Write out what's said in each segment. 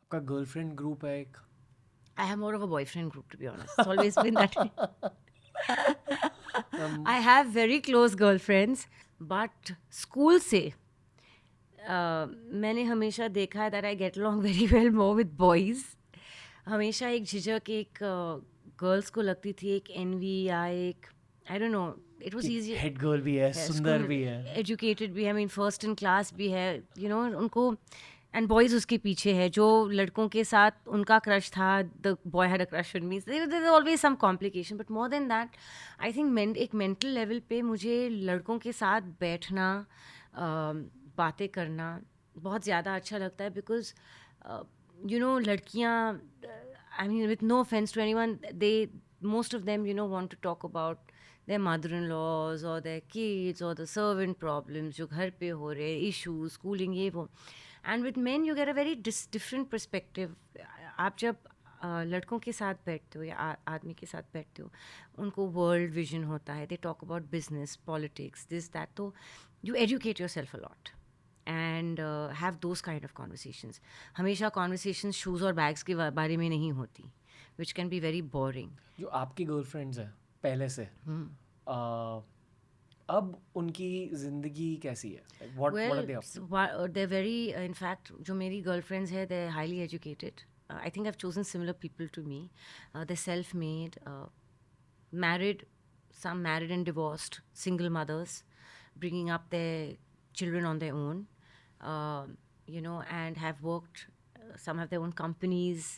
आपका girlfriend group है एक? I have more of a boyfriend group, to be honest. It's always been that way. I have very close girlfriends, but school से मैंने हमेशा देखा है that I get along very well more with boys. हमेशा एक झिझक एक girls को लगती थी, एक envy या एक I don't know. It was easy. Head girl भी है, सुंदर स्कूल भी है. एजुकेटेड भी है, I mean first in class भी है, उनको. एंड बॉयज़ उसके पीछे है, जो लड़कों के साथ उनका क्रश था, the boy had a crush on me. There always some complication, but more than that I think एक मेंटल लेवल पे मुझे लड़कों के साथ बैठना, बातें करना बहुत ज़्यादा अच्छा लगता है. बिकॉज लड़कियाँ, I mean with no offence to anyone, they most of them want to talk about their mother-in-laws or their kids or the servant problems जो घर पे हो रहे, issues, schooling, ये वो. And with men you get a very different perspective. आप जब लड़कों के साथ बैठते हो या आदमी के साथ बैठते हो, उनको वर्ल्ड विजन होता है, they talk about business, politics, this that, तो you educate yourself a lot and have those kind of conversations. हमेशा कॉन्वर्सेशंस शूज़ और बैग्स के बारे में नहीं होती, which can be very boring. जो आपकी गर्लफ्रेंड्स हैं पहले से, अब उनकी जिंदगी कैसी है? What are Well, they up to? they're very, in fact, जो मेरी girlfriends है, they're highly educated. I think I've chosen similar people to me. They're self-made, married, some married and divorced, single mothers, bringing up their children on their own, and have worked. Some have their own companies,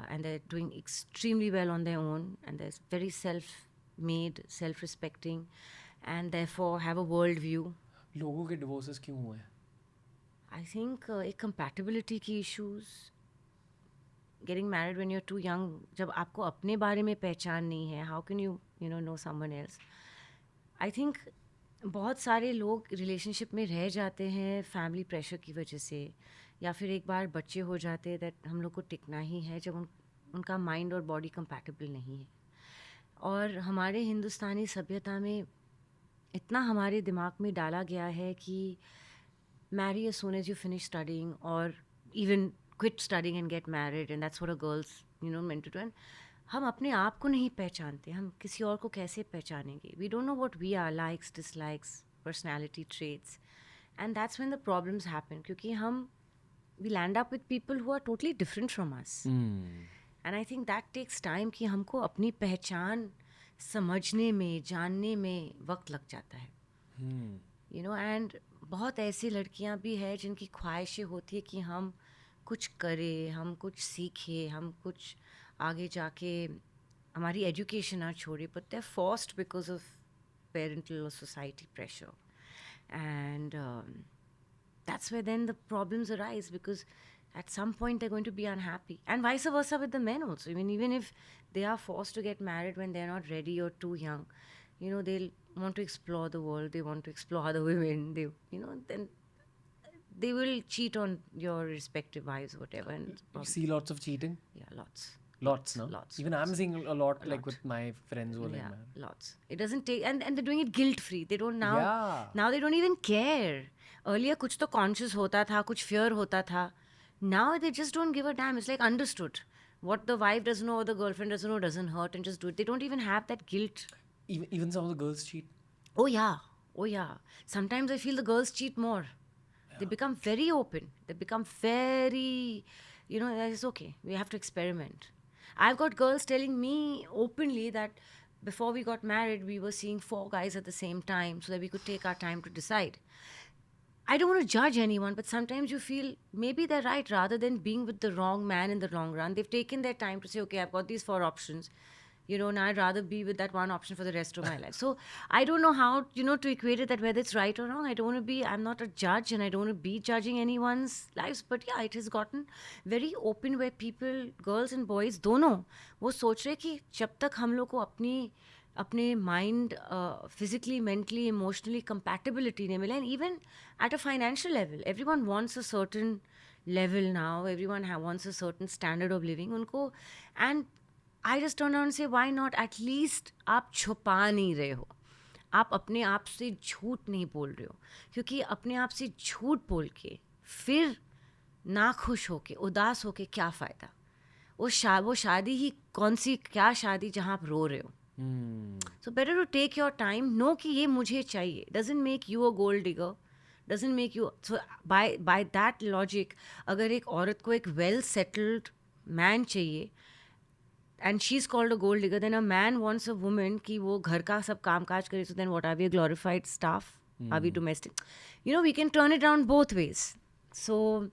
and they're doing extremely well on their own, and they're very self-made, self-respecting, and therefore have a world view. लोगों के divorces क्यों हुए? I think एक compatibility की issues, getting married when you're too young, जब आपको अपने बारे में पहचान नहीं है, how can you know someone else? I think बहुत सारे लोग रिलेशनशिप में रह जाते हैं फैमिली प्रेशर की वजह से, या फिर एक बार बच्चे हो जाते हैं दैट हम लोग को टिकना ही है जब उनका माइंड और बॉडी कंपैटिबल नहीं है. और हमारे हिंदुस्तानी सभ्यता में इतना हमारे दिमाग में डाला गया है कि marry as soon as you finish studying, or even quit studying and get married, and that's what a girl's meant to do. And हम अपने आप को नहीं पहचानते, हम किसी और को कैसे पहचानेंगे? We don't know what we are, likes, dislikes, personality traits, and that's when the problems happen, क्योंकि हम we land up with people who are totally different from us. And I think that takes time कि हमको अपनी पहचान समझने में, जानने में वक्त लग जाता है. एंड बहुत ऐसी लड़कियां भी हैं जिनकी ख्वाहिशें होती है कि हम कुछ करें, हम कुछ सीखें, हम कुछ आगे जाके हमारी एजुकेशन ना छोड़े, but they are forced because of parental और society pressure. And that's where then the problems arise, because at some point they're going to be unhappy, and vice versa with the men also. I mean, even if they are forced to get married when they're not ready or too young, they'll want to explore the world, they want to explore other women, then they will cheat on your respective wives, whatever. And You see lots of cheating? yeah, lots. Lots, no? Lots. Even I'm seeing a lot, like with my friends who are like Yeah, that. lots. It doesn't take, and they're doing it guilt free. They don't now. Yeah. Now they don't even care. Earlier, कुछ तो conscious होता था, कुछ fear होता था. Now they just don't give a damn. It's like understood. What the wife doesn't know, or the girlfriend doesn't know, doesn't hurt, and just do it. They don't even have that guilt. Even some of the girls cheat. Oh yeah, oh yeah. Sometimes I feel the girls cheat more. They become very open. They become very, it's okay. We have to experiment. I've got girls telling me openly that before we got married, we were seeing 4 guys at the same time so that we could take our time to decide. I don't want to judge anyone, but sometimes you feel maybe they're right. Rather than being with the wrong man in the long run, they've taken their time to say, okay, I've got these 4 options. And I'd rather be with that one option for the rest of my life. So I don't know how, to equate it, that whether it's right or wrong. I'm not a judge, and I don't want to be judging anyone's lives. But yeah, it has gotten very open where people, girls and boys, दोनों वो सोच रहे कि जब तक हम लोग को अपने mind physically, mentally, emotionally compatibility नहीं मिला, and even at a financial level, everyone wants a certain level now, everyone wants a certain standard of living उनको. And I just turn around say why not, at least आप छुपा नहीं रहे हो, आप अपने आप से झूठ नहीं बोल रहे हो, क्योंकि अपने आप से झूठ बोल के फिर ना खुश होके, उदास होके क्या फ़ायदा? वो शादी ही कौन सी, क्या शादी जहाँ आप रो रहे हो? So better to take your time. Know कि ये मुझे चाहिए. Doesn't make you a gold digger. Doesn't make you. So by that logic, अगर एक औरत को एक well settled man चाहिए, and she's called a gold digger, then a man wants a woman कि वो घर का सब काम काज करे. So then what, are we a glorified staff? Are we domestic? We can turn it around both ways. So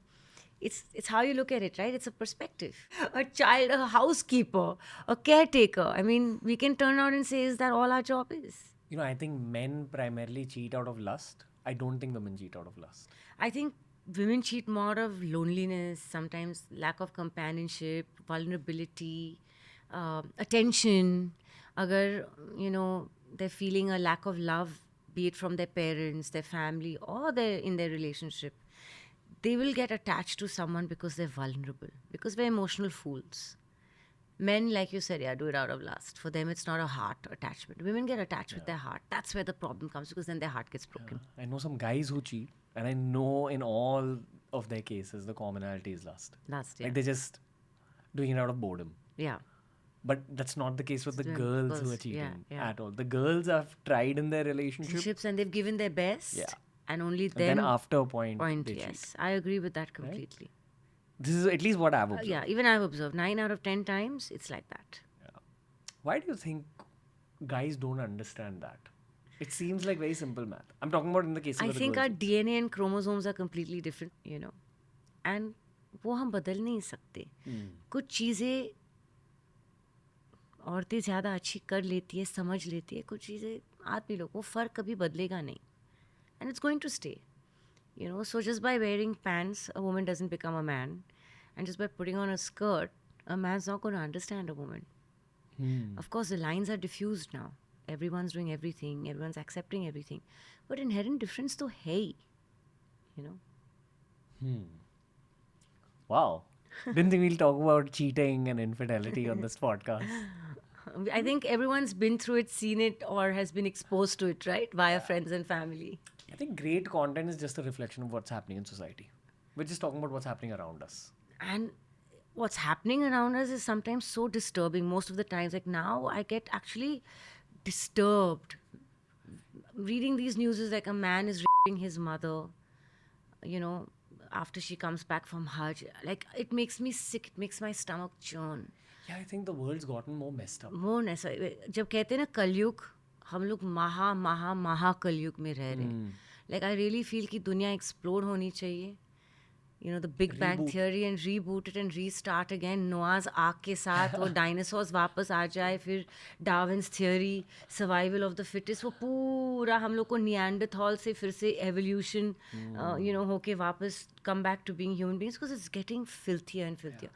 it's how you look at it, right? It's a perspective. A child, a housekeeper, a caretaker. I mean, we can turn around and say, is that all our job is? I think men primarily cheat out of lust. I don't think women cheat out of lust. I think women cheat more of loneliness, sometimes lack of companionship, vulnerability, attention. Agar, they're feeling a lack of love, be it from their parents, their family, or in their relationship, they will get attached to someone because they're vulnerable, because we're emotional fools. Men, like you said, do it out of lust. For them, it's not a heart attachment. Women get attached with their heart. That's where the problem comes, because then their heart gets broken. I know some guys who cheat, and I know in all of their cases, the commonality is lust. Lust, yeah. Like they're just doing it out of boredom. Yeah. But that's not the case with the girls who are cheating at all. The girls have tried in their relationships And they've given their best. Yeah. And only and then then. after a point they Yes. cheat. I agree with that completely. This is at least what I've observed. Yeah, even I've observed 9 out of 10 times, it's like that. Why do you think guys don't understand that? It seems like very simple math. I'm talking about in the case of I the think our girls. DNA and chromosomes are completely different, And वो हम बदल नहीं सकते. कुछ चीज़ें औरतें ज़्यादा अच्छी कर लेती है, समझ लेती है. कुछ चीज़ें आदमी लोग, वो फ़र्क कभी बदलेगा नहीं. And it's going to stay. So just by wearing pants, a woman doesn't become a man. And just by putting on a skirt, a man's not going to understand a woman. Of course, the lines are diffused now. Everyone's doing everything. Everyone's accepting everything. But inherent difference to hey, Wow. Didn't think we'll talk about cheating and infidelity on this podcast. I think everyone's been through it, seen it, or has been exposed to it, right? Via friends and family. I think great content is just a reflection of what's happening in society. We're just talking about what's happening around us. And what's happening around us is sometimes so disturbing. Most of the times, like now, I get actually disturbed. Reading these news is like a man is raping his mother, after she comes back from Hajj. Like, it makes me sick. It makes my stomach churn. Yeah, I think the world's gotten more messed up. More necessary. जब कहते हैं ना कलयुग, हम लोग महा कलयुग में रह रहे हैं. Like, I really feel कि दुनिया explode होनी चाहिए. The Big Bang Theory, and reboot it and restart again. Noah's Ark के साथ वो dinosaurs वापस आ जाए, फिर Darwin's theory, survival of the fittest, वो पूरा हम लोग को Neanderthal से फिर से evolution, होके वापस come back to being human beings, because it's getting filthier and filthier.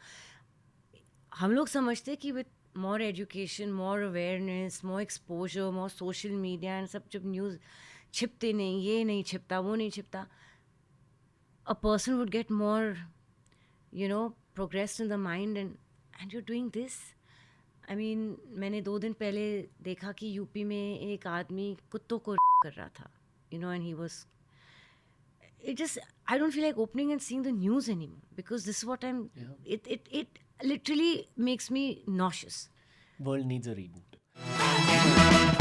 हम लोग समझते हैं कि with more education, more awareness, more exposure, more social media, and सब जब news छिपते नहीं, ये नहीं छिपता, वो नहीं छिपता, a person would get more, progressed in the mind, and you're doing this. I mean, मैंने 2 दिन पहले देखा कि यूपी में एक आदमी कुत्तों को कर रहा था, and he was. I don't feel like opening and seeing the news anymore, because this is what it literally makes me nauseous. World needs a reboot.